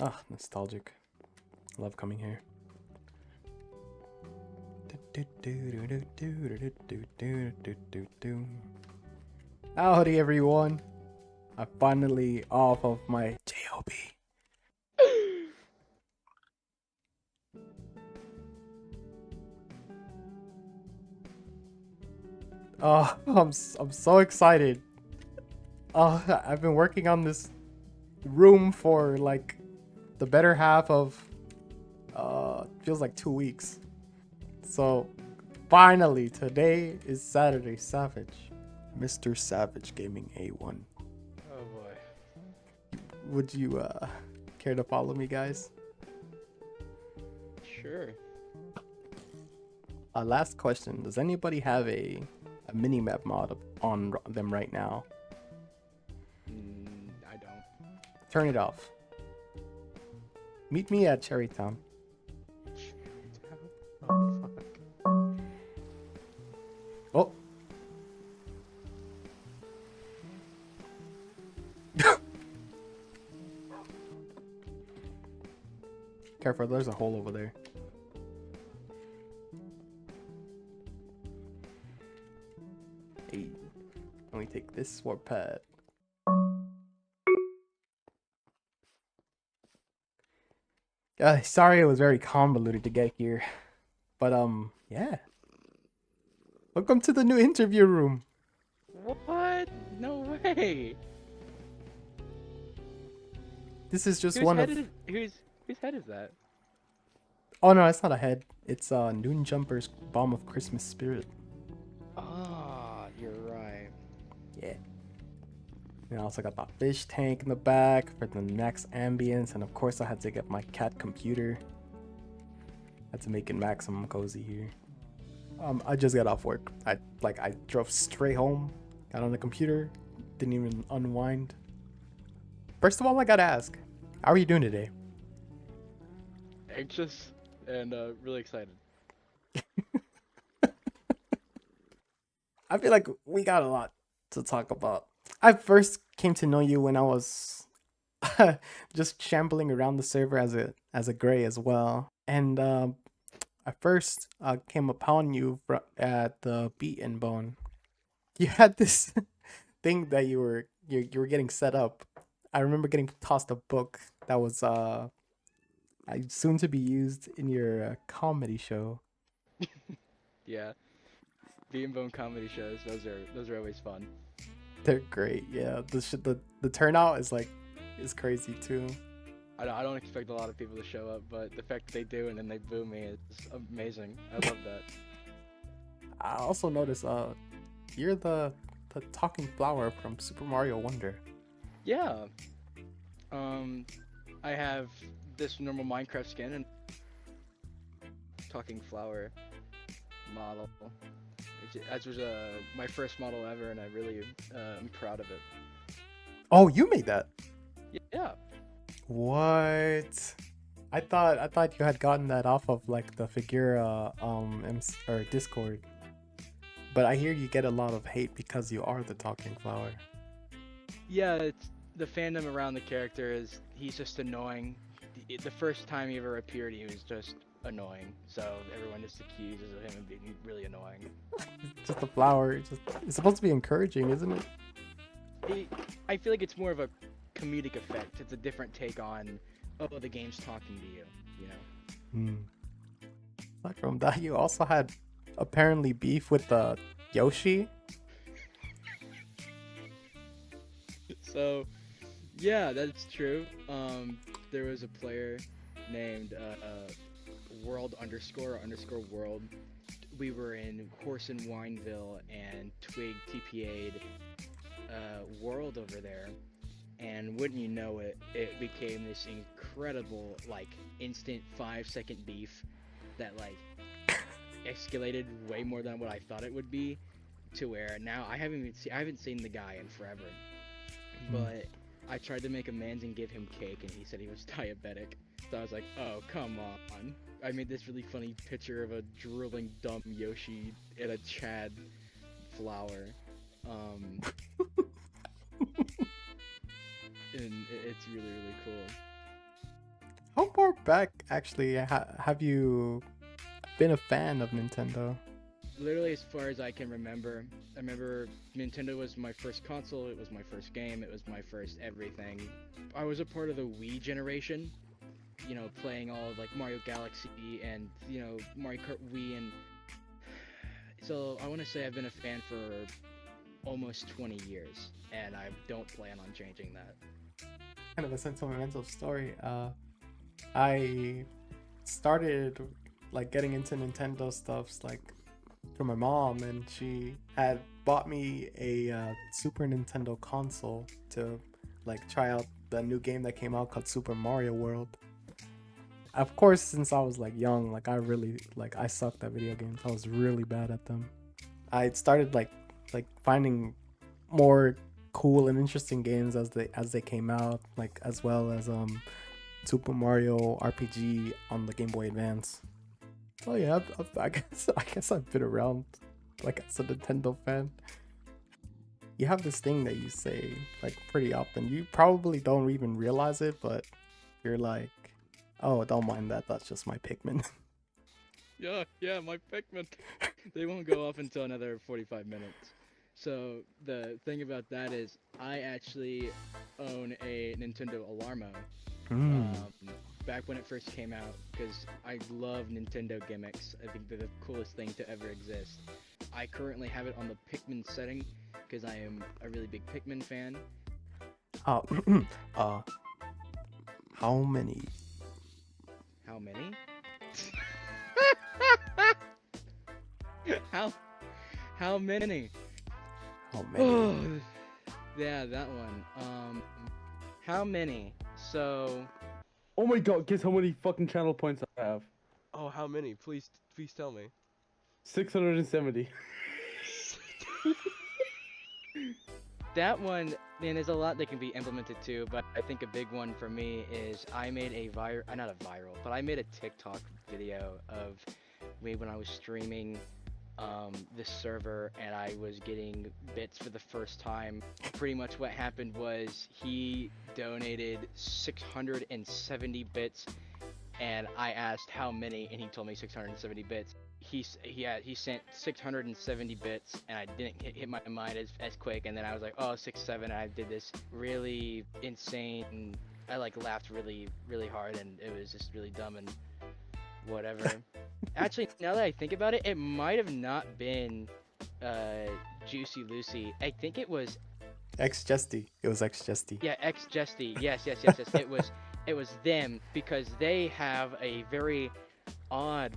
Ah, nostalgic. Love coming here. Howdy, everyone. I'm finally off of my job. Oh, I'm so excited. I've been working on this room for like the better half of feels like 2 weeks. So finally, today is Saturday Savage. Mr. Savage Gaming A1. Oh boy. Would you care to follow me, guys? Sure. Last question. Does anybody have a mini map mod on them right now? I don't. Turn it off. Meet me at Cherrytown. Oh fuck. Oh. Careful, there's a hole over there. Hey, let me take this sword pad. Sorry it was very convoluted to get here. But yeah. Welcome to the new interview room. What? No way. This is just Whose one head of is whose head is that? Oh no, it's not a head. It's Noon Jumper's Bomb of Christmas Spirit. Ah, you're right. Yeah. And I also got the fish tank in the back for the next ambience, and of course I had to get my cat computer. Had to make it maximum cozy here. I just got off work. I drove straight home, got on the computer, didn't even unwind. First of all, I gotta ask, how are you doing today? Anxious and really excited. I feel like we got a lot to talk about. I first came to know you when I was just shambling around the server as a gray as well, and I first came upon you at the Beet and Bone. You had this thing that you were getting set up. I remember getting tossed a book that was soon to be used in your comedy show. Yeah. Beat and Bone comedy shows. Those are always fun. They're great. Yeah, the turnout is crazy too. I don't expect a lot of people to show up, but the fact that they do and then they boo me is amazing. I love that. I also noticed you're the talking flower from Super Mario Wonder. Yeah. Um, I have this normal Minecraft skin and talking flower model. That was my first model ever, and I really am proud of it. Oh, you made that. Yeah. What? I thought you had gotten that off of like the Figura or Discord. But I hear you get a lot of hate because you are the talking flower. Yeah, it's the fandom around the character is he's just annoying. The first time he ever appeared, he was just annoying. So everyone just accuses of him of being really annoying. Just a flower. It's supposed to be encouraging, isn't it? I feel like it's more of a comedic effect. It's a different take on, oh, the game's talking to you, you know? Hmm. Aside from that, you also had apparently beef with the Yoshi. So, yeah, that's true. There was a player named World underscore World. We were in Horse and Wineville, and Twig TPA'd World over there. And wouldn't you know it, it became this incredible, like, instant 5-second beef that, like, escalated way more than what I thought it would be. To where now I haven't seen the guy in forever, Hmm. but I tried to make amends and give him cake, and he said he was diabetic. So I was like, oh, come on. I made this really funny picture of a drooling dumb Yoshi and a Chad flower. Um, and it's really, really cool. How far back actually have you been a fan of Nintendo? Literally as far as I can remember. I remember Nintendo was my first console, it was my first game, it was my first everything. I was a part of the Wii generation, playing all of like Mario Galaxy and, Mario Kart Wii, and so I want to say I've been a fan for almost 20 years and I don't plan on changing that. Kind of a sentimental story. I started like getting into Nintendo stuffs like through my mom, and she had bought me a Super Nintendo console to like try out the new game that came out called Super Mario World. Of course, since I was like young, like I really like I sucked at video games. I was really bad at them. I started like finding more cool and interesting games as they came out, like as well as Super Mario RPG on the Game Boy Advance. Oh yeah, I guess I've been around like as a Nintendo fan. You have this thing that you say like pretty often. You probably don't even realize it, but you're like, oh, don't mind that. That's just my Pikmin. Yeah, my Pikmin. They won't go off until another 45 minutes. So the thing about that is I actually own a Nintendo Alarmo. Hmm. Um, back when it first came out, because I love Nintendo gimmicks. I think they're the coolest thing to ever exist. I currently have it on the Pikmin setting because I am a really big Pikmin fan. Uh, uh, how many? How many? how how many? How many? Oh, yeah, that one. How many? So, Oh my god, guess how many fucking channel points I have? Oh, how many? Please tell me. 670. that one, man, there's a lot that can be implemented too, but I think a big one for me is I made not a viral, but I made a TikTok video of me when I was streaming this server and I was getting bits for the first time. Pretty much what happened was he donated 670 bits and I asked how many, and he told me 670 bits. He sent 670 bits, and I didn't hit my mind as quick, and then I was like, oh, 6 7. And I did this really insane. I like laughed really hard, and it was just really dumb and whatever. Actually, now that I think about it, it might have not been Juicy Lucy. I think it was X Justy. It was X Justy. yeah, X Justy. Yes. It was them because they have a very odd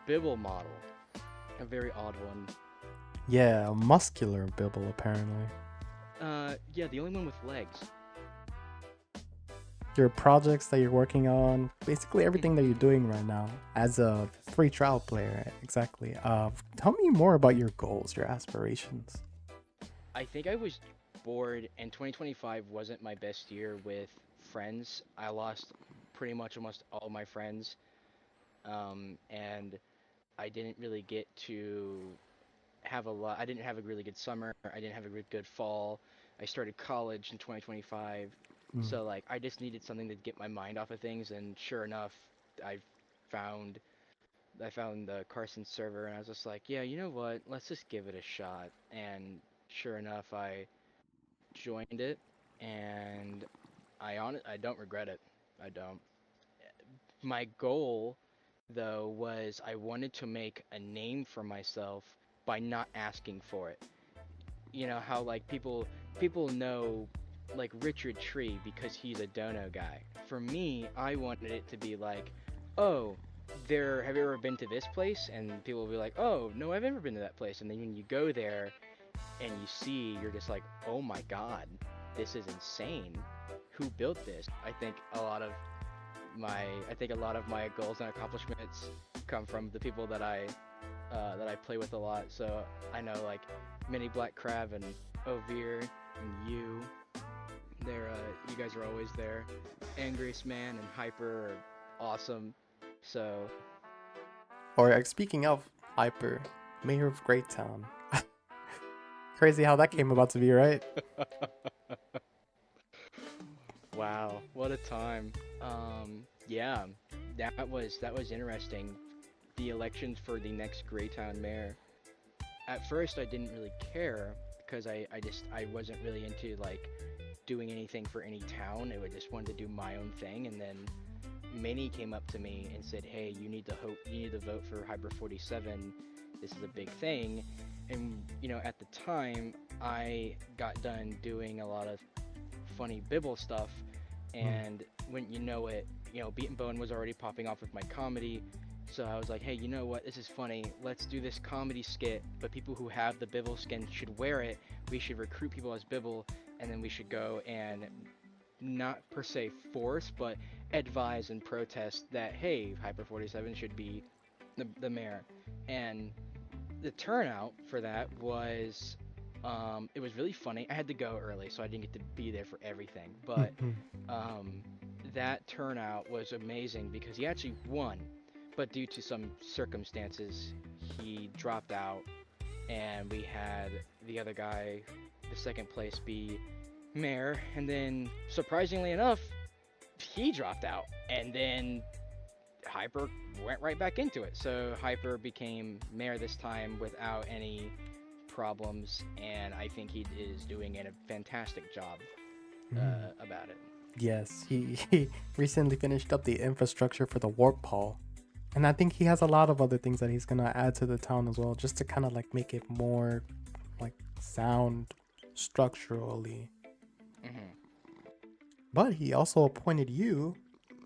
Bibble model. A very odd one. Yeah, a muscular Bibble apparently. Yeah, the only one with legs. Your projects that you're working on, basically everything that you're doing right now as a free trial player, exactly. Tell me more about your goals, your aspirations. I think I was bored, and 2025 wasn't my best year with friends. I lost pretty much almost all my friends, and I didn't really get to have a lot. I didn't have a really good summer. I didn't have a really good fall. I started college in 2025, Mm. so like I just needed something to get my mind off of things. And sure enough, I found I found the Carson server, and I was just like, yeah, you know what? Let's just give it a shot. And sure enough, I joined it, and I don't regret it. I don't. My goal, though, was I wanted to make a name for myself by not asking for it. You know how like people know like Richard Tree because he's a dono guy. For me, I wanted it to be like, oh, there have you ever been to this place? And people will be like, oh, no, I've never been to that place. And then when you go there and you see, you're just like, oh my god, this is insane. Who built this? I think a lot of my goals and accomplishments come from the people that I play with a lot. So I know like Mini Black Crab and Ovir and you guys are always there. Angriest Man and Hyper are awesome. So Or speaking of Hyper, Mayor of Great Town. Crazy how that came about to be, right? Wow, what a time. Yeah, that was interesting. The elections for the next Greytown mayor. At first, I didn't really care because I wasn't really into like doing anything for any town. I would just wanted to do my own thing, and then Minnie came up to me and said, "Hey, you need to vote for Hyper 47. This is a big thing." And at the time, I got done doing a lot of funny Bibble stuff, Mm. and when Beat and Bone was already popping off with my comedy. So I was like, hey, you know what? This is funny. Let's do this comedy skit, but people who have the Bibble skin should wear it. We should recruit people as Bibble, and then we should go and not per se force, but advise and protest that, hey, Hyper 47 should be the mayor. And the turnout for that was, it was really funny. I had to go early, so I didn't get to be there for everything. But Mhm. um, that turnout was amazing because he actually won, but due to some circumstances, he dropped out, and we had the other guy, the second place, be mayor, and then surprisingly enough, he dropped out, and then Hyper went right back into it. So Hyper became mayor this time without any problems, and I think he is doing a fantastic job Mm. about it. Yes, he recently finished up the infrastructure for the warp hall. And I think he has a lot of other things that he's gonna add to the town as well, just to kind of like make it more like sound structurally. Hmm. But he also appointed you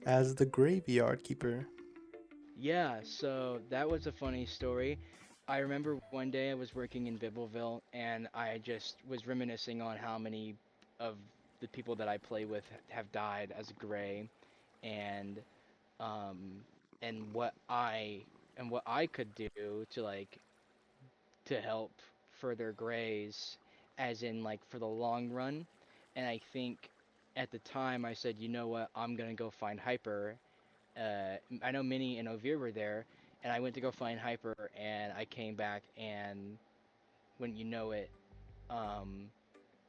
as the graveyard keeper. Yeah, so that was a funny story. I remember one day I was working in Bibbleville, and I just was reminiscing on how many of the people that I play with have died as Gray, and um and what I could do to help further Grays, as in like for the long run. And I think at the time I said, you know what, I'm gonna go find Hyper. I know Minnie and Ovir were there, and I went to go find Hyper, and I came back, and when you know it, um,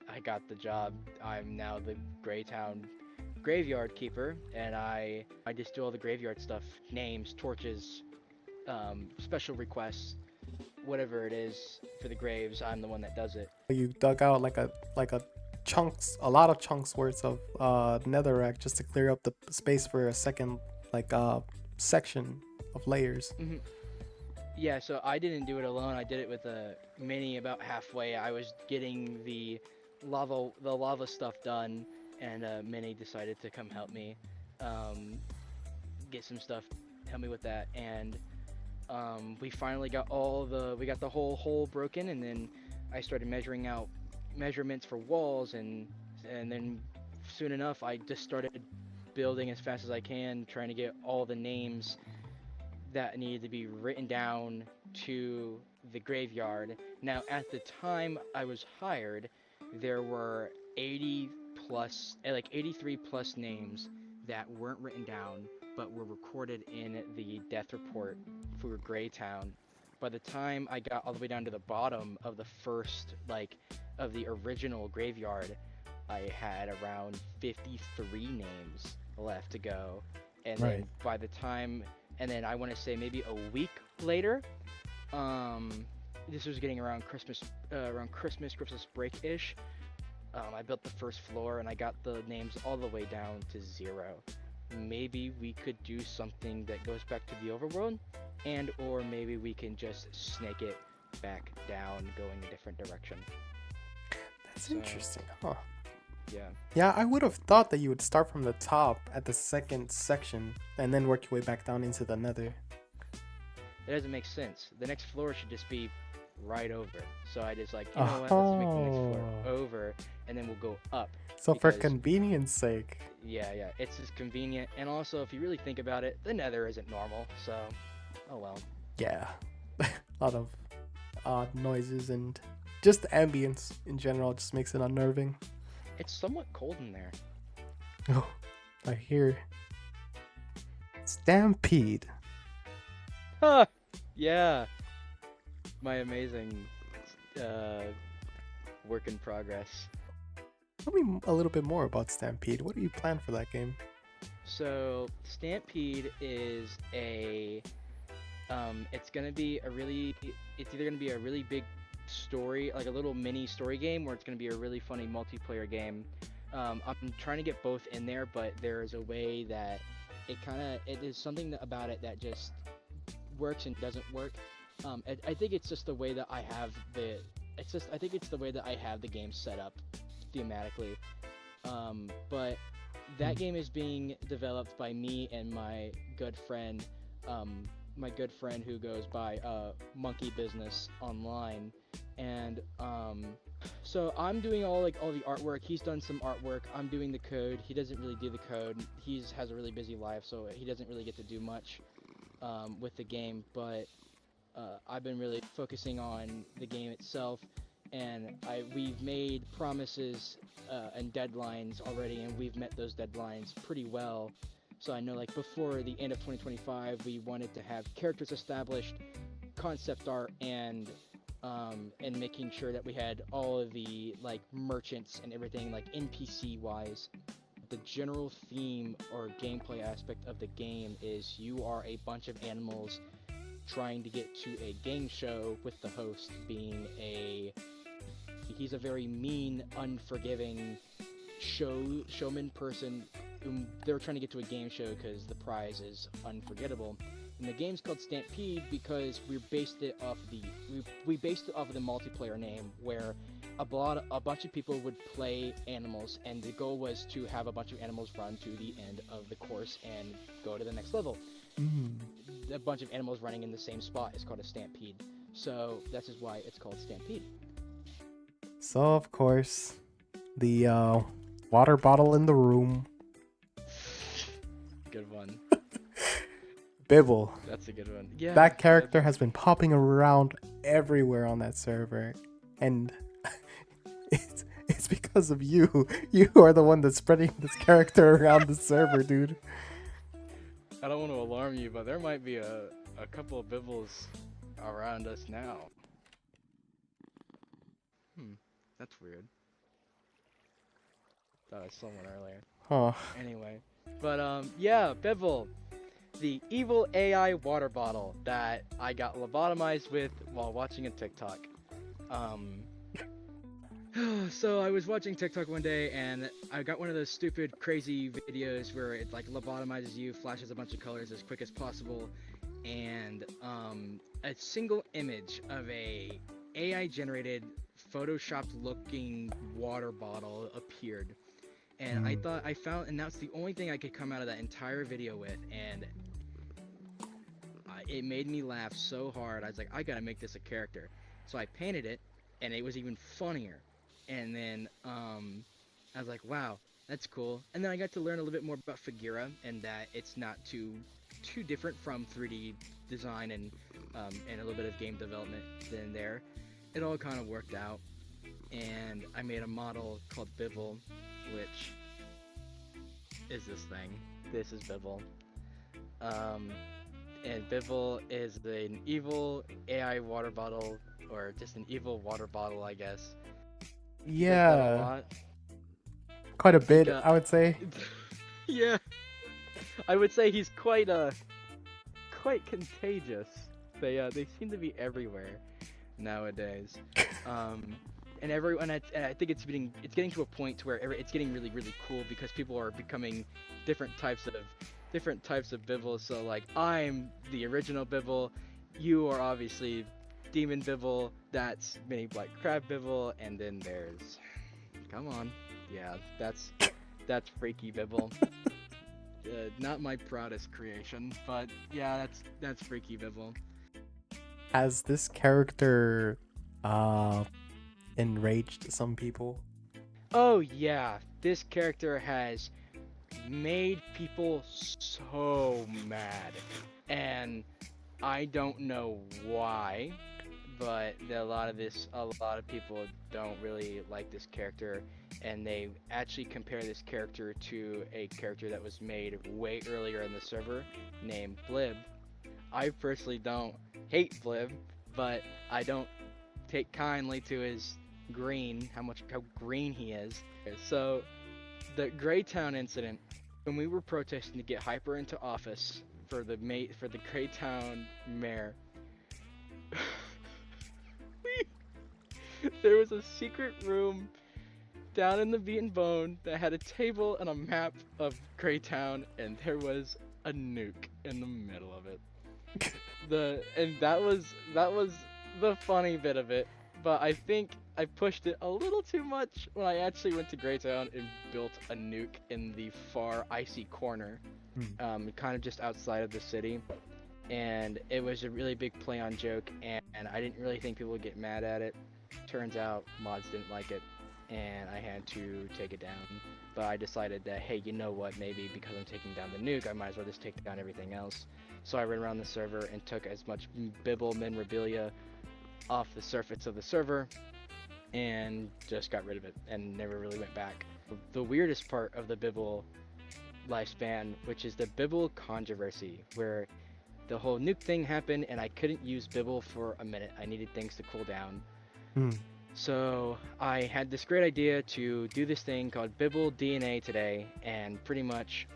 I got the job. I'm now the Greytown graveyard keeper, and I just do all the graveyard stuff, names, torches, special requests, whatever it is for the graves. I'm the one that does it. You dug out like a chunks, a lot of chunks worth of netherrack just to clear up the space for a second like section of layers. Hmm. Yeah, so I didn't do it alone. I did it with a Mini about halfway. I was getting the lava stuff done, and Mini decided to come help me, um, get some stuff, help me with that, and we finally got the whole hole broken, and then I started measuring out measurements for walls, and then soon enough I just started building as fast as I can, trying to get all the names that needed to be written down to the graveyard. Now, at the time I was hired, there were 80 plus, like 83 plus names that weren't written down but were recorded in the death report for Greytown. By the time I got all the way down to the bottom of the first, of the original graveyard, I had around 53 names left to go. And Right. then by the time and then I want to say maybe a week later, um, this was getting around Christmas break ish. I built the first floor and I got the names all the way down to 0. Maybe we could do something that goes back to the overworld, and or maybe we can just snake it back down, going a different direction. That's So interesting, huh? yeah. Yeah, I would have thought that you would start from the top at the second section and then work your way back down into the nether. It doesn't make sense. The next floor should just be right over. So I just you know what, let's make the next floor Oh. over, and then we'll go up. So for Because convenience sake. yeah, it's just convenient. And also, if you really think about it, the nether isn't normal, so oh well. Yeah. A lot of odd noises and just the ambience in general just makes it unnerving. It's somewhat cold in there. Oh, I hear Stampede. Huh! Yeah, my amazing uh, work in progress. tell me a little bit more about Stampede. What do you plan for that game? So Stampede is it's gonna be a really, it's either gonna be a really big story, like a little mini story game, or it's gonna be a really funny multiplayer game. I'm trying to get both in there, but there is a way that it is something about it that just works and doesn't work. I think it's just the way that I think it's the way that I have the game set up thematically. But that game is being developed by me and my good friend who goes by Monkey Business online, and so I'm doing all the artwork. He's done some artwork. I'm doing the code. He doesn't really do the code. Has a really busy life, so he doesn't really get to do much with the game. But I've been really focusing on the game itself, and we've made promises and deadlines already, and we've met those deadlines pretty well. So I know, like, before the end of 2025, we wanted to have characters established, concept art, and making sure that we had all of the like merchants and everything, like NPC wise. The general theme or gameplay aspect of the game is you are a bunch of animals trying to get to a game show, with the host being he's a very mean, unforgiving showman person whom they're trying to get to a game show because the prize is unforgettable. And the game's called Stampede because we based it off of the multiplayer name, where a bunch of people would play animals, and the goal was to have a bunch of animals run to the end of the course and go to the next level. A bunch of animals running in the same spot is called a stampede. So that's just why it's called Stampede. So, of course, the water bottle in the room. Good one. Bibble. That's a good one. Yeah. That character has been popping around everywhere on that server. And it's because of you. You are the one that's spreading this character around the server, dude. I don't want to alarm you, but there might be a couple of Bibbles around us now. That's weird. Thought I saw one earlier. Huh. Anyway, but yeah, Bibble, the evil AI water bottle that I got lobotomized with while watching a TikTok. So I was watching TikTok one day, and I got one of those stupid, crazy videos where it like lobotomizes you, flashes a bunch of colors as quick as possible, and a single image of a AI-generated, photoshopped-looking water bottle appeared. And I thought and that's the only thing I could come out of that entire video with, and it made me laugh so hard. I was like, I gotta make this a character. So I painted it, and it was even funnier. And then I was like, wow, that's cool. And then I got to learn a little bit more about Figura, and that it's not too different from 3D design and a little bit of game development then there. It all kind of worked out, and I made a model called Bibble, which is this thing. This is Bibble. And Bibble is an evil AI water bottle, or just an evil water bottle, I guess. Yeah. Quite a bit, I would say. Yeah. I would say he's quite contagious. They seem to be everywhere nowadays. And I think it's getting to a point where it's getting really, really cool because people are becoming different types of Bibble. So like, I'm the original Bibble, you are obviously Demon Bibble, that's Mini Black Crab Bibble, and then there's, come on, yeah, that's Freaky Bibble. Not my proudest creation, but yeah, that's Freaky Bibble. Has this character enraged some people? Oh yeah, this character has made people so mad, and I don't know why, but a lot of people don't really like this character, and they actually compare this character to a character that was made way earlier in the server named Blib. I personally don't hate Blib, but I don't take kindly to his green, how green he is. So the Greytown incident, when we were protesting to get Hyper into office for the Greytown mayor, there was a secret room down in the Beet and Bone that had a table and a map of Greytown, and there was a nuke in the middle of it. That was the funny bit of it, but I think I pushed it a little too much when I actually went to Greytown and built a nuke in the far icy corner, kind of just outside of the city, and it was a really big play on joke, and I didn't really think people would get mad at it. Turns out mods didn't like it, and I had to take it down. But I decided that, hey, you know what, maybe because I'm taking down the nuke, I might as well just take down everything else. So I ran around the server and took as much Bibble memorabilia off the surface of the server and just got rid of it and never really went back. The weirdest part of the Bibble lifespan, which is the Bibble controversy, where the whole nuke thing happened and I couldn't use Bibble for a minute. I needed things to cool down. So I had this great idea to do this thing called Bibble DNA today, and pretty much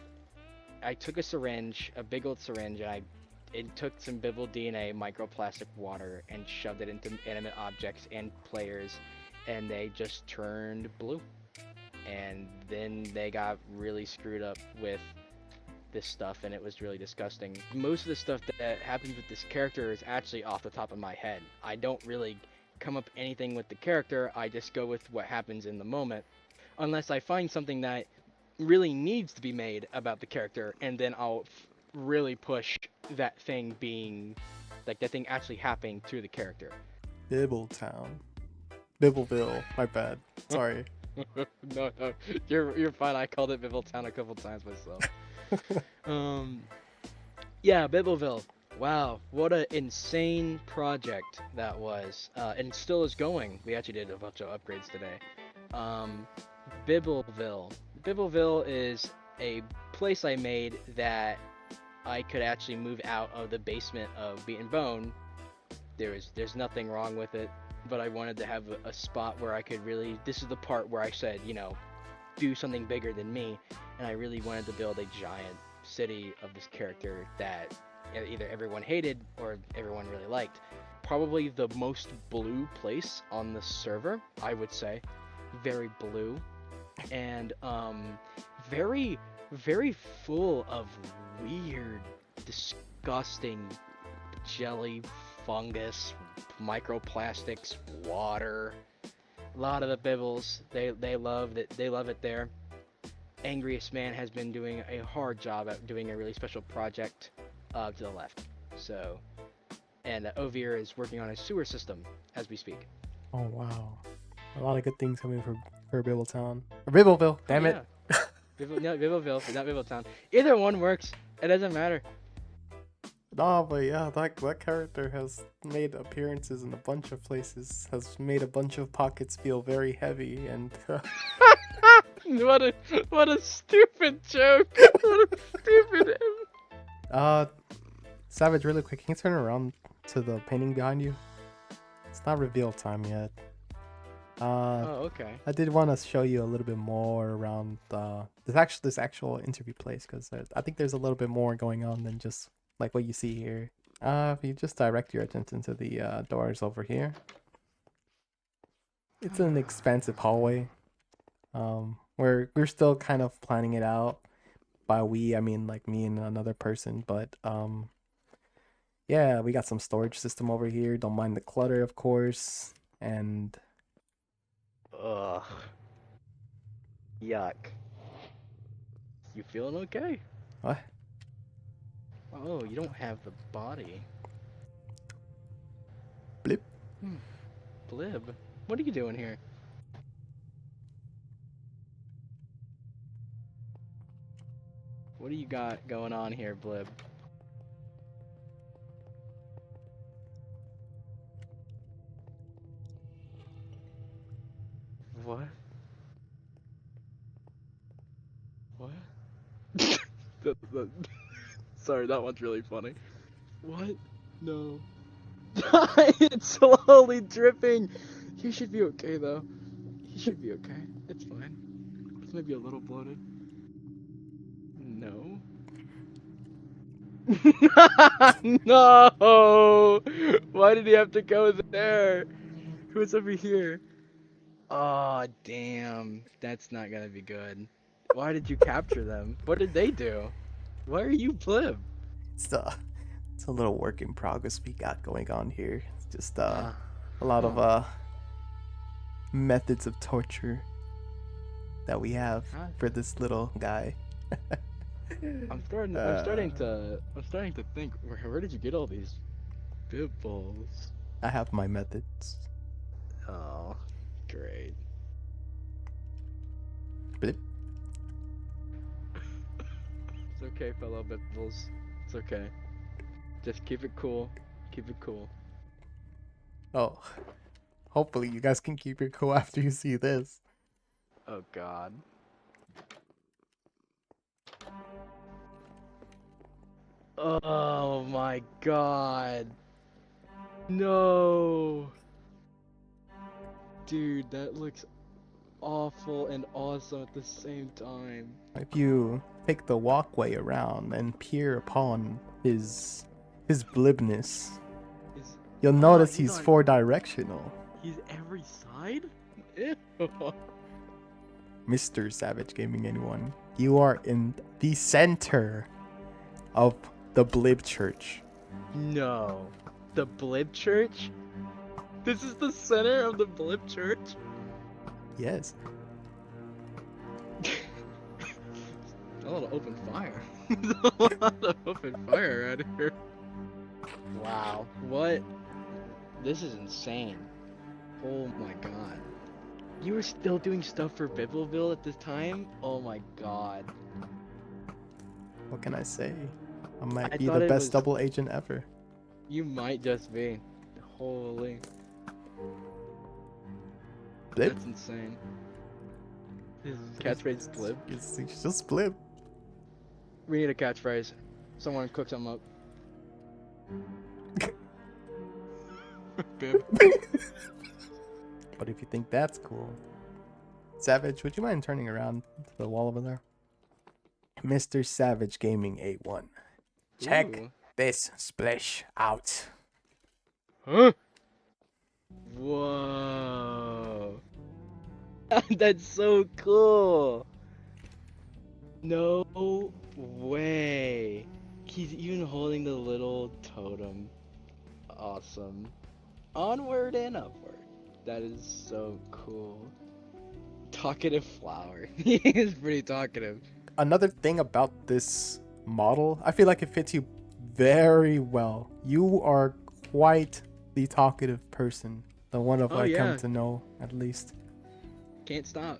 I took a syringe, a big old syringe, and it took some Bibble DNA microplastic water and shoved it into inanimate objects and players, and they just turned blue. And then they got really screwed up with this stuff, and it was really disgusting. Most of the stuff that happens with this character is actually off the top of my head. I don't really come up anything with the character, I just go with what happens in the moment, unless I find something that really needs to be made about the character, and then I'll really push that thing being, like, that thing actually happening through the character. Bibbletown. Bibbleville, my bad. Sorry. No, you're fine. I called it Bibbletown a couple times myself. Yeah, Bibbleville. Wow, what an insane project that was, and still is going. We actually did a bunch of upgrades today. Bibbleville. Bibbleville is a place I made that I could actually move out of the basement of Beet and Bone. There's nothing wrong with it, but I wanted to have a spot where I could really, this is the part where I said, you know, do something bigger than me, and I really wanted to build a giant city of this character that either everyone hated or everyone really liked. Probably the most blue place on the server, I would say. Very blue, and very, very full of weird, disgusting jelly, fungus, microplastics, water. A lot of the Bibbles, they love it. They love it there. Angriest Man has been doing a hard job at doing a really special project to the left. So, and Ovir is working on a sewer system as we speak. Oh wow, a lot of good things coming for Bibbletown or Bibbleville. Damn it. No, Bibbleville, but not Bibbletown. Either one works. It doesn't matter. No, but yeah, that character has made appearances in a bunch of places. Has made a bunch of pockets feel very heavy, and What a stupid joke. What a stupid. Savage, really quick, can you turn around to the painting behind you? It's not reveal time yet. Oh, okay. I did want to show you a little bit more around this actual interview place, because I think there's a little bit more going on than just like what you see here. If you just direct your attention to the doors over here, it's an expansive hallway. We're still kind of planning it out. By we, I mean like me and another person, but yeah, we got some storage system over here. Don't mind the clutter, of course, and Ugh. Yuck. You feeling okay? what? Oh, you don't have the body. Blip. Blib. What are you doing here? What do you got going on here, Blib? What? What? Sorry, that one's really funny. What? No. It's slowly dripping. He should be okay though. He should be okay. It's fine. It's maybe a little bloated. No. No! Why did he have to go there? Who's over here? Oh, damn. That's not gonna be good. Why did you capture them? What did they do? Why are you Blib? It's a little work in progress we got going on here. It's just a Uh, lot of huh. methods of torture that we have Huh? for this little guy. I'm starting to think. Where did you get all these bibbles? I have my methods. Oh, great. Blip. It's okay, fellow bibbles. It's okay. Just keep it cool. Keep it cool. Oh, hopefully you guys can keep it cool after you see this. Oh God. Oh my God. No. Dude, that looks awful and awesome at the same time. If you take the walkway around and peer upon his blibness, Is you'll notice he's on- four directional. He's every side? Ew. Mr. Savage Gaming anyone. You are in the center of the Blib Church. No. The Blib Church? This is the center of the Blib Church? Yes. A lot of open fire. A lot of open fire out here. Wow. What? This is insane. Oh my God. You were still doing stuff for Bibbleville at this time? Oh my God. What can I say? I might I be thought the it best was- double agent ever. You might just be. Holy. Blib? That's insane. His catchphrase is Blib. It's just Blib. We need a catchphrase. Someone cook something up. Bib. But if you think that's cool, Savage, would you mind turning around to the wall over there? Mr. Savage Gaming A1. Check Ooh. this splash out. Huh? Whoa. That's so cool. No way. He's even holding the little totem. Awesome. Onward and upward. That is so cool. Talkative flower. He is pretty talkative. Another thing about this model, I feel like it fits you very well. You are quite the talkative person. The one of Oh, I yeah. come to know, at least. Can't stop.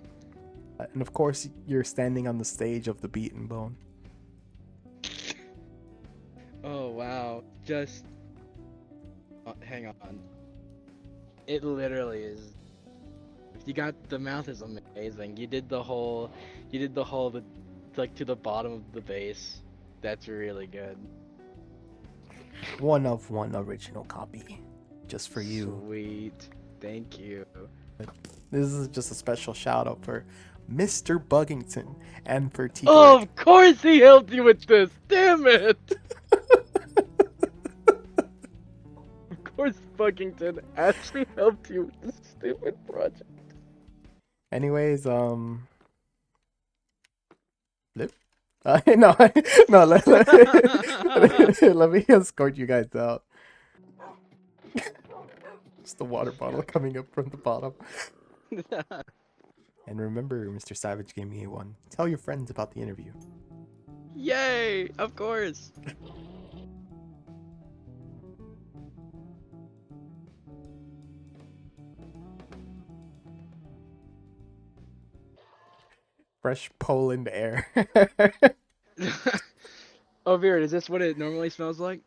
And of course, you're standing on the stage of the Beet and Bone. Oh wow. Just hang on. It literally is. You got the mouth is amazing. You did the whole like to the bottom of the base. That's really good. One of one original copy. Just for you. Sweet. Thank you. This is just a special shout out for Mr. Buggington and for T. Oh, of course he helped you with this. Damn it. Of course Buggington actually helped you with this stupid project. Anyways, Blip? No, no, let me escort you guys out. Just the water bottle coming up from the bottom. And remember, Mr. Savage gave me one. Tell your friends about the interview. Yay! Of course. Fresh Poland air. Oh, Vera, is this what it normally smells like?